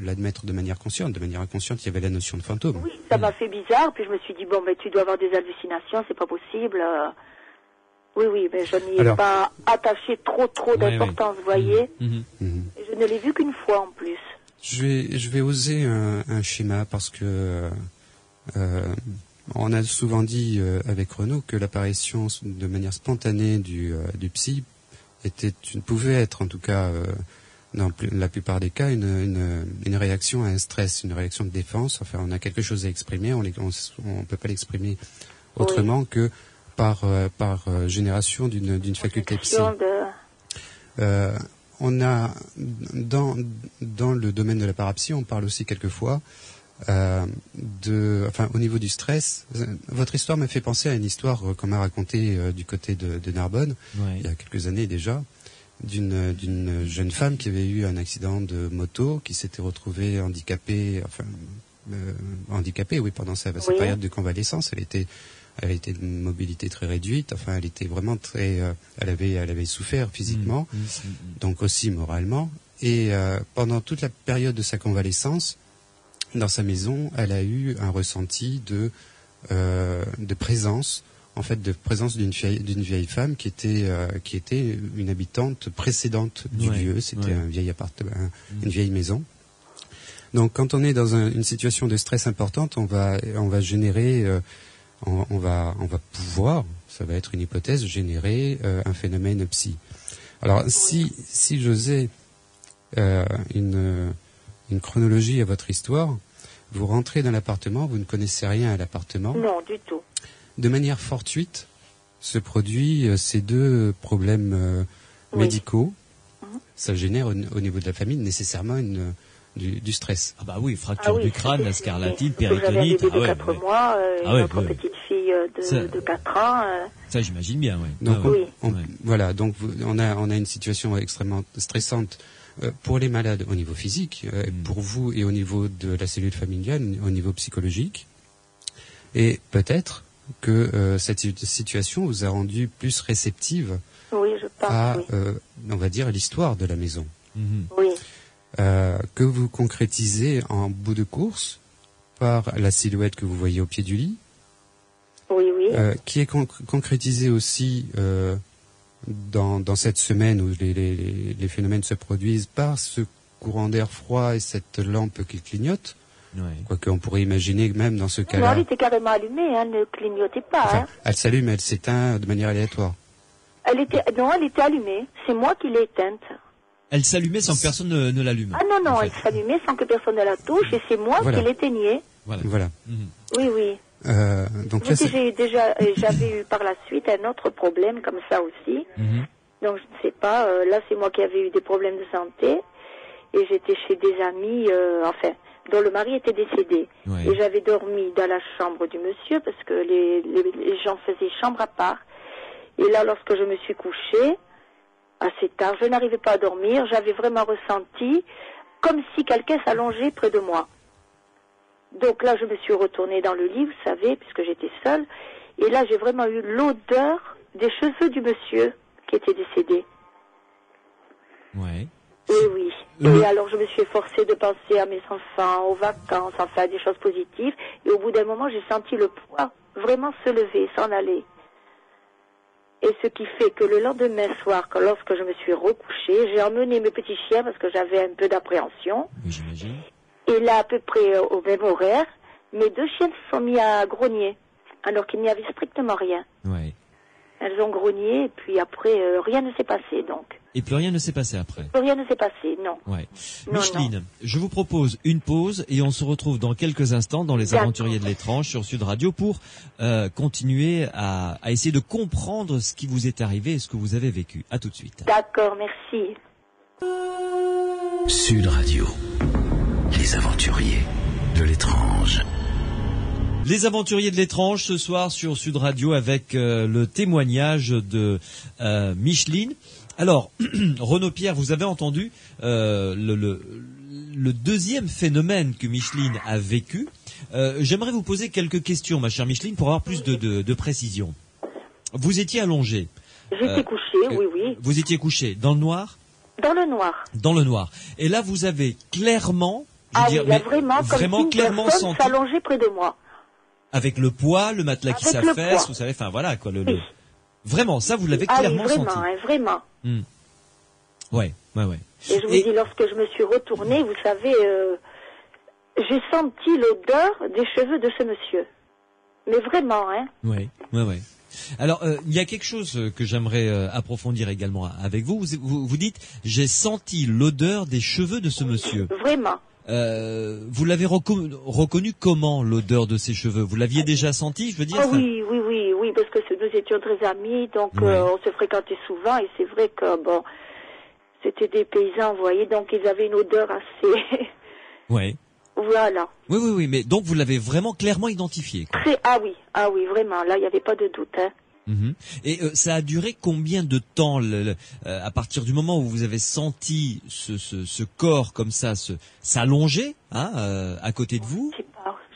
l'admettre de manière consciente, de manière inconsciente, il y avait la notion de fantôme. Oui, ça m'a fait bizarre, puis je me suis dit, tu dois avoir des hallucinations, c'est pas possible. Oui, mais je n'y ai pas attaché trop d'importance, vous voyez. Je ne l'ai vu qu'une fois en plus. Je vais oser un schéma parce que on a souvent dit avec Renaud que l'apparition de manière spontanée du psy pouvait être en tout cas dans la plupart des cas une réaction à un stress, une réaction de défense. Enfin, on a quelque chose à exprimer, on peut pas l'exprimer autrement que par génération d'une faculté psy. On a dans le domaine de la parapsie, on parle aussi quelquefois au niveau du stress. Votre histoire m'a fait penser à une histoire qu'on m'a racontée du côté de Narbonne, il y a quelques années déjà, d'une jeune femme qui avait eu un accident de moto, qui s'était retrouvée handicapée, pendant sa période de convalescence. Elle était de mobilité très réduite. Enfin, elle était vraiment elle avait souffert physiquement, donc aussi moralement. Et pendant toute la période de sa convalescence, dans sa maison, elle a eu un ressenti de présence, en fait, de présence d'une vieille femme qui était une habitante précédente du lieu. C'était un vieil appartement, une vieille maison. Donc, quand on est dans une situation de stress importante, on va générer on va pouvoir, ça va être une hypothèse, générer un phénomène psy. Alors, si j'osais une chronologie à votre histoire, vous rentrez dans l'appartement, vous ne connaissez rien à l'appartement. Non, du tout. De manière fortuite, se produit ces deux problèmes médicaux. Ça génère au niveau de la famille nécessairement du stress. Ah bah oui, fracture du crâne, la scarlatine, péritonite. J'avais un bébé de 4 mois, notre petite fille de 4 ans. Ça, j'imagine bien, oui. Donc, voilà, donc on a une situation extrêmement stressante pour les malades au niveau physique, pour vous et au niveau de la cellule familiale, au niveau psychologique. Et peut-être que cette situation vous a rendu plus réceptive à, on va dire, l'histoire de la maison. Oui. Que vous concrétisez en bout de course par la silhouette que vous voyez au pied du lit. Oui. Qui est concrétisée aussi dans cette semaine où les phénomènes se produisent par ce courant d'air froid et cette lampe qui clignote. Quoique on pourrait imaginer que même dans ce cas-là... Non, elle était carrément allumée, elle ne clignotait pas. Enfin, elle s'allume, elle s'éteint de manière aléatoire. Elle était allumée. C'est moi qui l'ai éteinte. Elle s'allumait sans que personne ne l'allume. Ah non, elle s'allumait sans que personne ne la touche et c'est moi qui l'éteignais. Voilà. Oui. Donc là, j'avais eu par la suite un autre problème comme ça aussi. Donc je ne sais pas, là c'est moi qui avais eu des problèmes de santé et j'étais chez des amis, dont le mari était décédé. Et j'avais dormi dans la chambre du monsieur parce que les gens faisaient chambre à part. Et là, lorsque je me suis couchée, assez tard, je n'arrivais pas à dormir, j'avais vraiment ressenti comme si quelqu'un s'allongeait près de moi. Donc là, je me suis retournée dans le lit, vous savez, puisque j'étais seule, et là, j'ai vraiment eu l'odeur des cheveux du monsieur qui était décédé. Oui. Et alors, je me suis efforcée de penser à mes enfants, aux vacances, enfin, à des choses positives, et au bout d'un moment, j'ai senti le poids vraiment se lever, s'en aller. Et ce qui fait que le lendemain soir, lorsque je me suis recouchée, j'ai emmené mes petits chiens parce que j'avais un peu d'appréhension. Oui, j'imagine. Et là, à peu près au même horaire, mes deux chiens se sont mis à grogner, alors qu'il n'y avait strictement rien. Elles ont grogné, et puis après, rien ne s'est passé, donc. Et plus rien ne s'est passé après. Plus rien ne s'est passé, non. Micheline, je vous propose une pause et on se retrouve dans quelques instants dans Les Aventuriers de l'étrange sur Sud Radio pour continuer à essayer de comprendre ce qui vous est arrivé et ce que vous avez vécu. À tout de suite. D'accord, merci. Sud Radio, Les Aventuriers de l'étrange. Les Aventuriers de l'étrange ce soir sur Sud Radio avec le témoignage de Micheline. Alors, Renaud Pierre, vous avez entendu le deuxième phénomène que Micheline a vécu. J'aimerais vous poser quelques questions, ma chère Micheline, pour avoir plus de précision. Vous étiez allongée. J'étais couchée, oui. Vous étiez couchée dans le noir ? Dans le noir. Dans le noir. Et là, vous avez clairement, vraiment clairement senti, s'allonger près de moi. avec le poids, le matelas qui s'affaisse, vous savez, enfin voilà quoi. Oui. Vraiment, ça vous l'avez clairement vraiment, senti. Vraiment. Ouais. Et je vous dis, lorsque je me suis retournée, vous savez, j'ai senti l'odeur des cheveux de ce monsieur. Mais vraiment, hein. Ouais. Alors, il y a quelque chose que j'aimerais approfondir également avec vous. Vous dites, j'ai senti l'odeur des cheveux de ce monsieur. Vraiment. Vous l'avez reconnu comment, l'odeur de ses cheveux? Vous l'aviez déjà senti, je veux dire? Oui, parce que nous étions très amis, donc on se fréquentait souvent, et c'est vrai que, bon, c'était des paysans, vous voyez, donc ils avaient une odeur assez... Ouais. Voilà. Oui, mais donc vous l'avez vraiment clairement identifié, quoi. Ah oui, vraiment, là, il n'y avait pas de doute, hein. Et ça a duré combien de temps à partir du moment où vous avez senti ce corps comme ça s'allonger à côté de vous?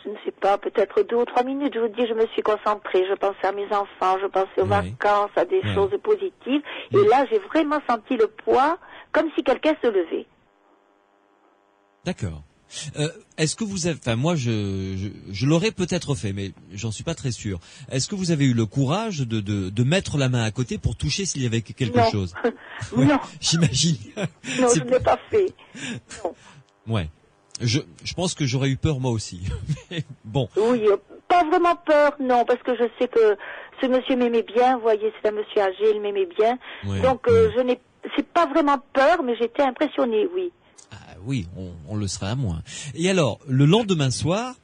Je ne sais pas, peut-être 2 ou 3 minutes. Je vous dis, je me suis concentrée, je pensais à mes enfants, je pensais aux vacances, à des choses positives. Et là, j'ai vraiment senti le poids, comme si quelqu'un se levait. D'accord. Est-ce que vous avez, moi je l'aurais peut-être fait, mais j'en suis pas très sûr. Est-ce que vous avez eu le courage de mettre la main à côté pour toucher s'il y avait quelque chose? Non. J'imagine. Non, je ne l'ai pas fait. Non. Ouais. Je pense que j'aurais eu peur moi aussi. Mais bon. Oui, pas vraiment peur, non, parce que je sais que ce monsieur m'aimait bien. Vous voyez, c'est un monsieur âgé, il m'aimait bien. Ouais, donc c'est pas vraiment peur, mais j'étais impressionnée, oui. Oui, on le serait à moins. Et alors, le lendemain soir,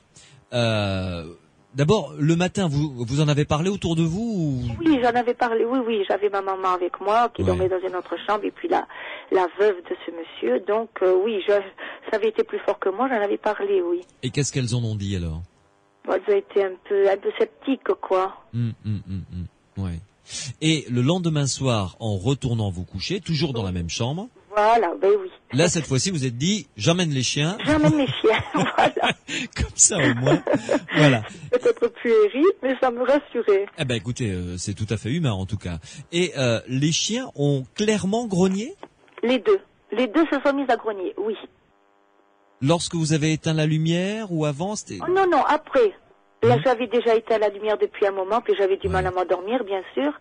d'abord, le matin, vous en avez parlé autour de vous ou... Oui, j'en avais parlé, oui, j'avais ma maman avec moi qui dormait dans une autre chambre, et puis la veuve de ce monsieur, donc oui, ça avait été plus fort que moi, j'en avais parlé, oui. Et qu'est-ce qu'elles en ont dit alors? Elles ont été un peu sceptiques, quoi. Ouais. Et le lendemain soir, en retournant vous coucher, toujours dans la même chambre... Voilà, ben oui. Là, cette fois-ci, vous êtes dit, j'emmène les chiens. J'emmène les chiens, voilà. Comme ça, au moins. Voilà. Peut-être puéril, mais ça me rassurait. Eh ben, écoutez, c'est tout à fait humain, en tout cas. Et les chiens ont clairement grogné? Les deux se sont mis à grogner, oui. Lorsque vous avez éteint la lumière ou avant, c'était... Oh, non, après. Là, j'avais déjà éteint la lumière depuis un moment, puis j'avais du mal à m'endormir, bien sûr.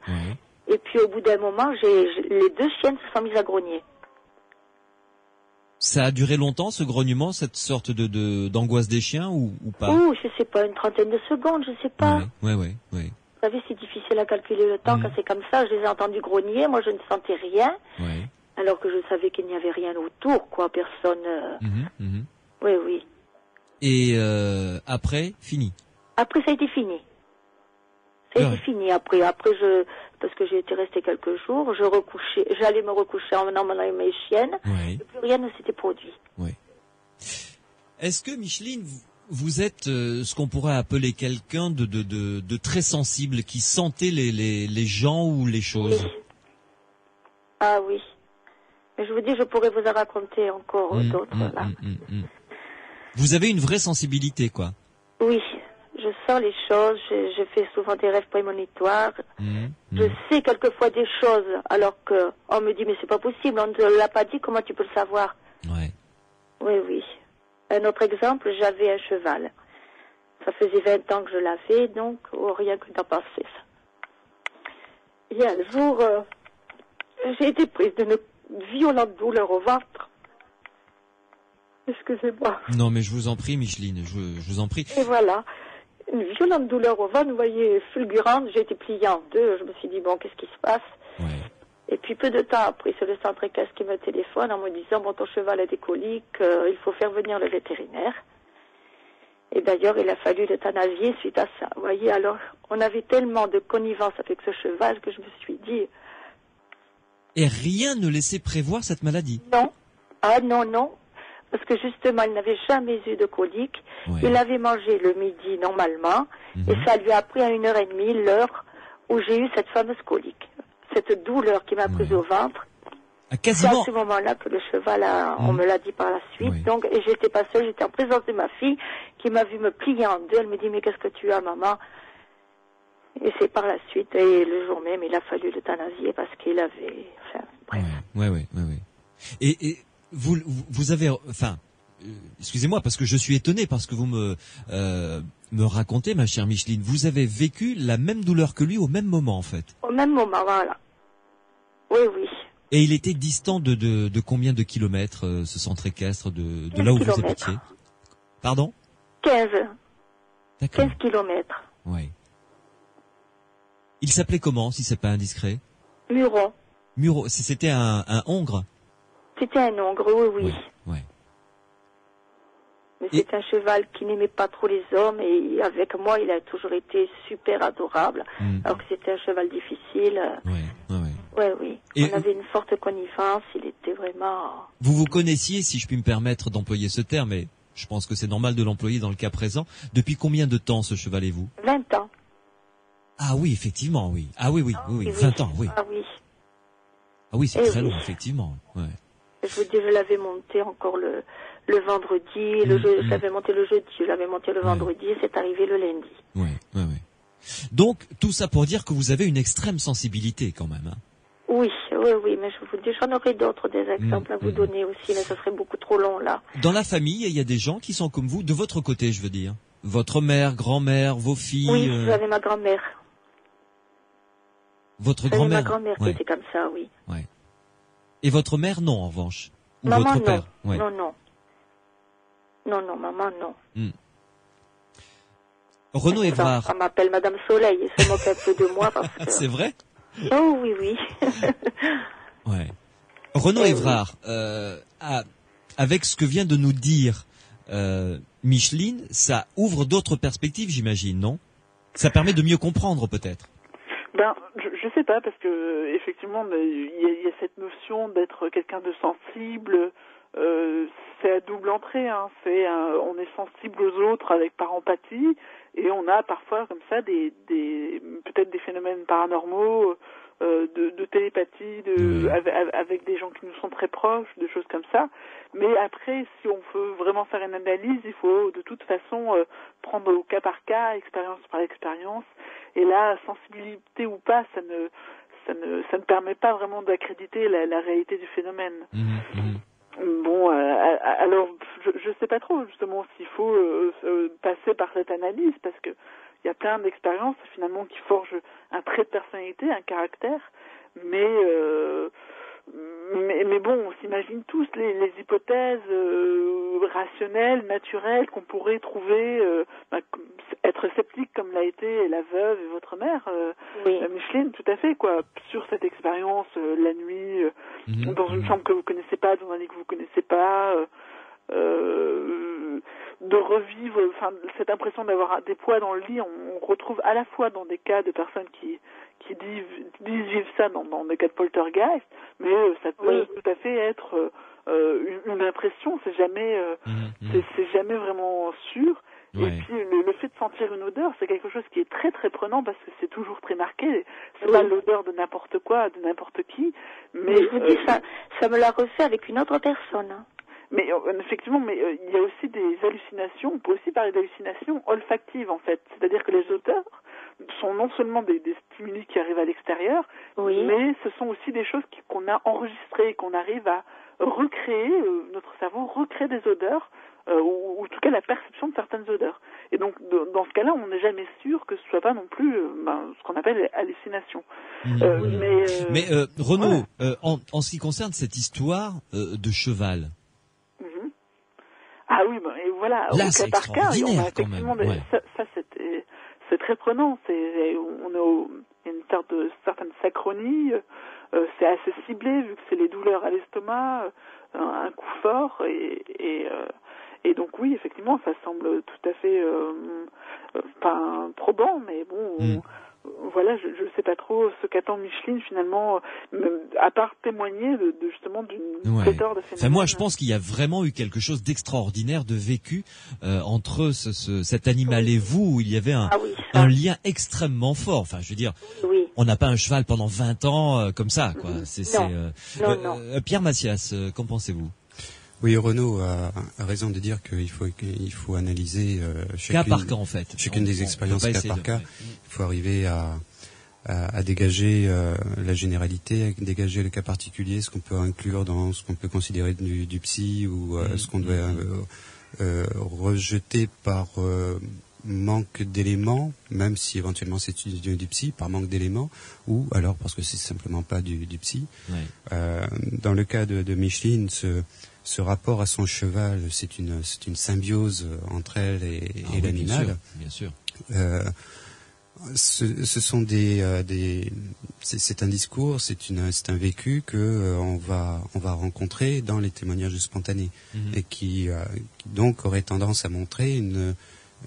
Et puis, au bout d'un moment, les deux chiennes se sont mises à grogner. Ça a duré longtemps, ce grognement, cette sorte d'angoisse des chiens ou pas? Oh, je sais pas, une trentaine de secondes, je sais pas. Ouais. Vous savez, c'est difficile à calculer le temps quand c'est comme ça. Je les ai entendus grogner, moi je ne sentais rien. Alors que je savais qu'il n'y avait rien autour, quoi, personne. Oui. Et après, fini? Après, ça a été fini. Après, parce que j'ai été restée quelques jours, j'allais me recoucher en emmenant mes chiennes, et plus rien ne s'était produit. Est-ce que, Micheline, vous êtes ce qu'on pourrait appeler quelqu'un de très sensible, qui sentait les gens ou les choses? Oui. Ah oui. Mais je vous dis, je pourrais vous en raconter encore d'autres, là. Vous avez une vraie sensibilité, quoi. Oui. Je sens les choses, je fais souvent des rêves prémonitoires. Je sais quelquefois des choses, alors qu'on me dit, mais c'est pas possible, on ne te l'a pas dit, comment tu peux le savoir? Oui. Un autre exemple, j'avais un cheval. Ça faisait 20 ans que je l'avais, donc rien que d'en penser ça. Et un jour, j'ai été prise d'une violente douleur au ventre. Excusez-moi. Non, mais je vous en prie, Micheline, je vous en prie. Et voilà. Une violente douleur au ventre, vous voyez, fulgurante, j'ai été pliée en deux, je me suis dit, bon, qu'est-ce qui se passe? Et puis peu de temps après, c'est le centre équestre qui me téléphone en me disant, bon, ton cheval a des coliques, il faut faire venir le vétérinaire. Et d'ailleurs, il a fallu l'euthanasier suite à ça. Vous voyez, alors, on avait tellement de connivence avec ce cheval que je me suis dit... Et rien ne laissait prévoir cette maladie? Non. Ah non. Parce que justement, il n'avait jamais eu de colique. Il avait mangé le midi normalement, et ça lui a pris à 1h30 l'heure où j'ai eu cette fameuse colique. Cette douleur qui m'a prise au ventre. C'est à ce moment-là que le cheval, on me l'a dit par la suite. Donc, et j'étais pas seule, j'étais en présence de ma fille qui m'a vu me plier en deux. Elle me dit, mais qu'est-ce que tu as, maman? Et c'est par la suite, et le jour même, il a fallu l'euthanasier parce qu'il avait... Enfin, bref. Oui. Et vous avez, enfin, excusez-moi, parce que je suis étonné parce que vous me racontez, ma chère Micheline, vous avez vécu la même douleur que lui au même moment, en fait. Au même moment, voilà. Oui, oui. Et il était distant de combien de kilomètres, ce centre équestre, de là où vous habitiez? Pardon? 15. D'accord. 15 kilomètres. Oui. Il s'appelait comment, si c'est pas indiscret? Muron. Muron, c'était un hongre? C'était un hongre, oui. Oui, oui. Mais c'est un cheval qui n'aimait pas trop les hommes et avec moi, il a toujours été super adorable. Alors que c'était un cheval difficile. Oui. Et on avait une forte connivence, il était vraiment... Vous connaissiez, si je puis me permettre d'employer ce terme, mais je pense que c'est normal de l'employer dans le cas présent. Depuis combien de temps ce cheval est vous? 20 ans. Ah oui, effectivement, oui. Ah oui, 20 ans, oui. Ah oui. Ah oui, c'est très long, effectivement. Ouais. Je vous dis, je l'avais monté encore le vendredi, je l'avais monté le jeudi, je l'avais monté le vendredi, et c'est arrivé le lundi. Oui. Donc, tout ça pour dire que vous avez une extrême sensibilité quand même. Hein. Oui, mais je vous dis, j'en aurais d'autres, des exemples à vous donner aussi, mais ce serait beaucoup trop long là. Dans la famille, il y a des gens qui sont comme vous, de votre côté, je veux dire. Votre mère, grand-mère, vos filles... Oui, j'avais ma grand-mère. Votre grand-mère? Ma grand-mère qui était comme ça, oui. Ouais. Et votre mère, non, en revanche? Ou maman, votre père? Non. Non, maman, non. Renaud Évrard. On m'appelle Madame Soleil, et ça moque un peu de moi parce que... C'est vrai? Oh, oui. Ouais. Renaud Évrard, avec ce que vient de nous dire Micheline, ça ouvre d'autres perspectives, j'imagine, non? Ça permet de mieux comprendre, peut-être. Je sais pas, parce que effectivement, il y a cette notion d'être quelqu'un de sensible. C'est à double entrée. Hein. On est sensible aux autres par empathie, et on a parfois comme ça peut-être des phénomènes paranormaux, de télépathie, avec des gens qui nous sont très proches, des choses comme ça. Mais après, si on veut vraiment faire une analyse, il faut de toute façon prendre au cas par cas, expérience par expérience. Et là, sensibilité ou pas, ça ne permet pas vraiment d'accréditer la réalité du phénomène. Bon, alors je sais pas trop justement s'il faut passer par cette analyse, parce que il y a plein d'expériences finalement qui forgent un trait de personnalité, un caractère, mais bon, on s'imagine tous les hypothèses rationnelles, naturelles qu'on pourrait trouver, être sceptique comme l'a été la veuve et votre mère, Micheline, tout à fait, quoi, sur cette expérience la nuit, dans une chambre que vous connaissez pas, dans un lit que vous connaissez pas, de revivre, cette impression d'avoir des poids dans le lit, on retrouve à la fois dans des cas de personnes qui disent vivre ça dans des cas de poltergeist, mais ça peut tout à fait être une impression, c'est jamais vraiment sûr. Et puis le fait de sentir une odeur, c'est quelque chose qui est très très prenant, parce que c'est toujours très marqué. C'est pas l'odeur de n'importe quoi, de n'importe qui. Mais je vous dis, ça me l'a refait avec une autre personne. Mais effectivement, il y a aussi des hallucinations. On peut aussi parler d'hallucinations olfactives en fait. C'est-à-dire que les odeurs sont non seulement des stimuli qui arrivent à l'extérieur, mais ce sont aussi des choses qu'on a enregistrées, qu'on arrive à recréer. Notre cerveau recrée des odeurs, ou en tout cas la perception de certaines odeurs. Et donc dans ce cas-là, on n'est jamais sûr que ce soit pas non plus ce qu'on appelle hallucination. Mais Renaud, en ce qui concerne cette histoire de cheval. Ah oui, et voilà, là, au cas par cas, on a effectivement ça c'est très prenant. On a une sorte de certaine synchronie. C'est assez ciblé vu que c'est les douleurs à l'estomac, un coup fort, et donc oui, effectivement, ça semble tout à fait pas probant, mais bon. Voilà, je ne sais pas trop ce qu'attend Micheline finalement, à part témoigner justement d'une pléthore de phénomènes. Enfin, moi, je pense qu'il y a vraiment eu quelque chose d'extraordinaire de vécu entre cet animal et vous, où il y avait un lien extrêmement fort. Enfin, je veux dire, on n'a pas un cheval pendant 20 ans comme ça, quoi. Non. Pierre Macias, qu'en pensez-vous? Oui, Renaud a raison de dire qu'il faut analyser chacune, cas par cas, en fait. Chacune des expériences cas par cas. Il faut arriver à dégager la généralité, à dégager le cas particulier, ce qu'on peut inclure dans ce qu'on peut considérer du psy ou ce qu'on doit rejeter par manque d'éléments, même si éventuellement c'est du psy, par manque d'éléments, ou alors parce que c'est simplement pas du psy. Ouais. Dans le cas de Micheline, ce rapport à son cheval, c'est une symbiose entre elle et l'animal. Bien sûr. Ce sont c'est un discours, c'est un vécu que on va rencontrer dans les témoignages spontanés et qui donc aurait tendance à montrer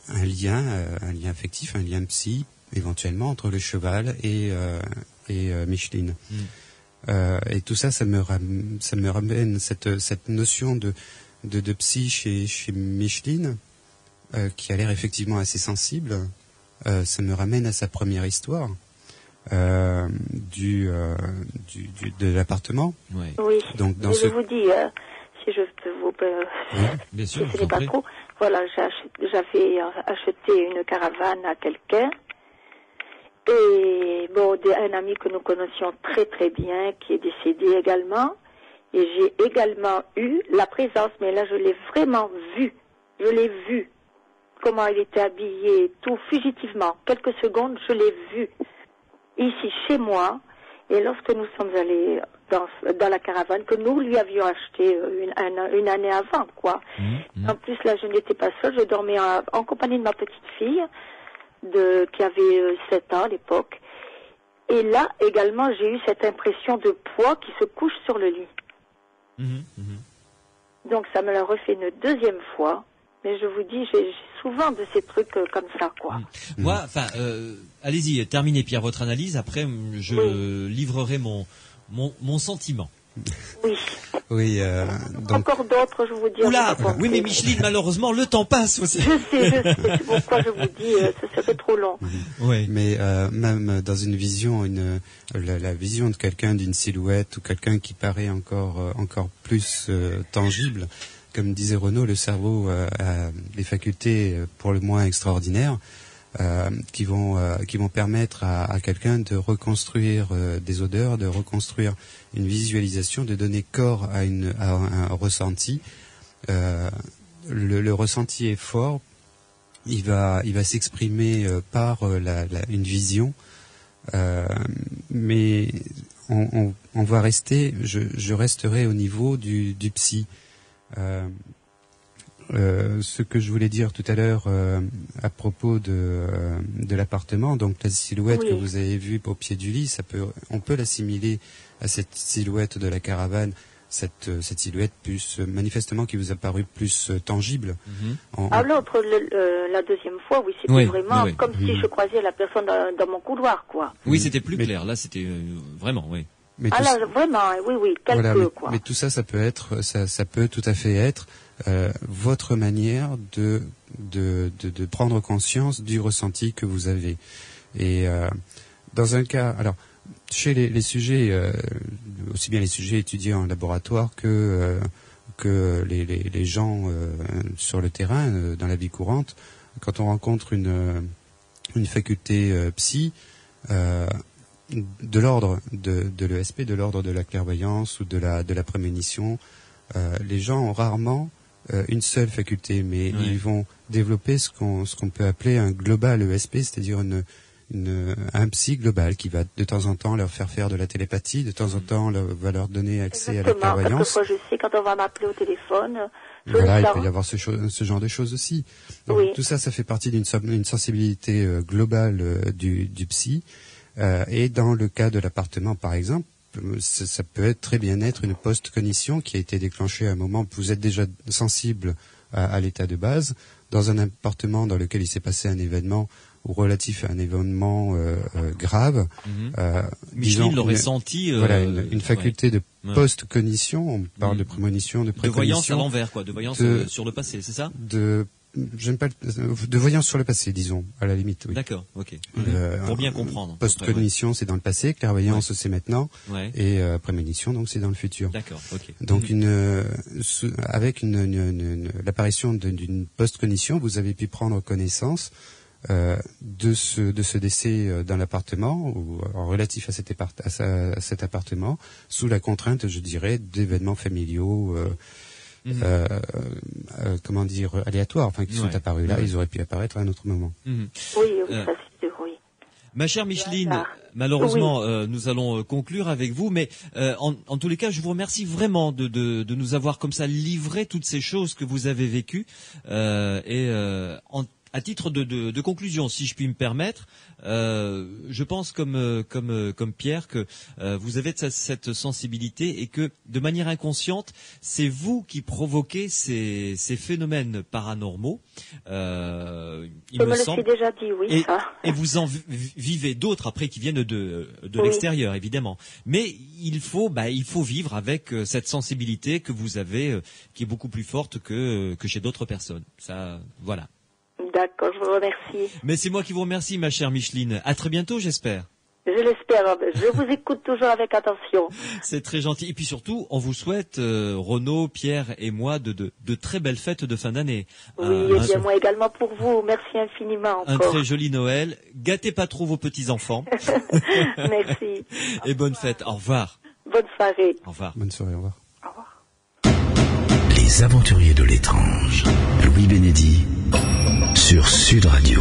un lien affectif, un lien psy éventuellement entre le cheval et Micheline. Et tout ça, ça me ramène cette notion de psy chez Micheline qui a l'air effectivement assez sensible. Ça me ramène à sa première histoire de l'appartement. Ouais. Oui. Donc je vous dis, si je peux vous, bien sûr, ce n'est pas trop. Voilà, j'avais acheté une caravane à quelqu'un et un ami que nous connaissions très très bien qui est décédé également. Et j'ai également eu la présence, mais là je l'ai vraiment vu. Je l'ai vu. Comment il était habillé, tout fugitivement. Quelques secondes, je l'ai vu ici chez moi. Et lorsque nous sommes allés dans la caravane, que nous lui avions acheté une année avant, quoi. En plus, là, je n'étais pas seule, je dormais en compagnie de ma petite fille, qui avait 7 ans à l'époque. Et là, également, j'ai eu cette impression de poids qui se couche sur le lit. Donc, ça me l'a refait une deuxième fois. Mais je vous dis, j'ai souvent de ces trucs comme ça, quoi. Moi, enfin, allez-y, terminez, Pierre, votre analyse. Après, je livrerai mon sentiment. Oui. Oui. Donc... Encore d'autres, je vous dis. Oula, oui, mais Micheline, malheureusement, le temps passe aussi. Je sais. C'est pourquoi je vous dis, ce serait trop long. Oui. Mais même dans une vision, la vision de quelqu'un d'une silhouette ou quelqu'un qui paraît encore plus tangible. Comme disait Renaud, le cerveau a des facultés pour le moins extraordinaires qui vont permettre à quelqu'un de reconstruire des odeurs, de reconstruire une visualisation, de donner corps à un ressenti. Le ressenti est fort, il va s'exprimer par une vision, mais on va rester. Je resterai au niveau du psy. Ce que je voulais dire tout à l'heure à propos de l'appartement, donc la silhouette que vous avez vue au pied du lit, on peut l'assimiler à cette silhouette de la caravane, cette silhouette plus manifestement qui vous a paru plus tangible. L'autre, la deuxième fois, oui, c'était vraiment comme si je croisais la personne dans mon couloir, quoi. Oui, c'était plus clair. Là, c'était vraiment, oui. Mais vraiment, oui, quoi. Mais tout ça, ça peut tout à fait être votre manière de prendre conscience du ressenti que vous avez. Et dans un cas, alors chez les sujets, aussi bien les sujets étudiés en laboratoire que les gens sur le terrain, dans la vie courante, quand on rencontre une faculté psy. De l'ordre de l'ESP, de l'ordre de la clairvoyance ou de la prémonition, les gens ont rarement une seule faculté, mais ils vont développer ce qu'on peut appeler un global ESP, c'est-à-dire un psy global qui va de temps en temps leur faire de la télépathie, de temps en temps va leur donner accès à la clairvoyance. Quelquefois, je sais quand on va m'appeler au téléphone. Voilà, il peut y avoir ce genre de choses aussi. Donc, tout ça fait partie d'une sensibilité globale du psy. Et dans le cas de l'appartement, par exemple, ça peut très bien être une post-cognition qui a été déclenchée à un moment où vous êtes déjà sensible à l'état de base, dans un appartement dans lequel il s'est passé un événement ou relatif à un événement grave. Micheline l'aurait senti. Une faculté de post-cognition, on parle de prémonition, de précognition. De voyance à l'envers, quoi, de voyance sur le passé, c'est ça ? J'aime pas de voyance sur le passé, disons, à la limite. Oui. D'accord, ok. Pour bien comprendre. Post-cognition, c'est dans le passé, clairvoyance, c'est maintenant, et prémonition, donc c'est dans le futur. D'accord, ok. Donc avec l'apparition d'une post-cognition, vous avez pu prendre connaissance de ce décès dans l'appartement ou relatif à cet appartement, sous la contrainte, je dirais, d'événements familiaux. Comment dire, aléatoires, enfin qui sont apparus là, ils auraient pu apparaître à un autre moment. Oui, ça c'est sûr, oui. Ma chère Micheline, malheureusement, nous allons conclure avec vous, mais en tous les cas, je vous remercie vraiment de nous avoir comme ça livré toutes ces choses que vous avez vécues. À titre de conclusion, si je puis me permettre, je pense comme Pierre que vous avez cette sensibilité et que de manière inconsciente, c'est vous qui provoquez ces phénomènes paranormaux. Il me semble. Le suis déjà dit, oui. Et vous en vivez d'autres après qui viennent de l'extérieur, évidemment. Mais il faut vivre avec cette sensibilité que vous avez, qui est beaucoup plus forte que chez d'autres personnes. Ça, voilà. D'accord, je vous remercie. Mais c'est moi qui vous remercie, ma chère Micheline. À très bientôt, j'espère. Je l'espère. Je vous écoute toujours avec attention. C'est très gentil. Et puis surtout, on vous souhaite, Renaud, Pierre et moi, de très belles fêtes de fin d'année. Oui, et bien moi également pour vous. Merci infiniment encore. Un très joli Noël. Gâtez pas trop vos petits-enfants. Merci. Et bonne fête. Au revoir. Bonne soirée. Au revoir. Bonne soirée, au revoir. Au revoir. Les aventuriers de l'étrange. Louis Bénédy sur Sud Radio.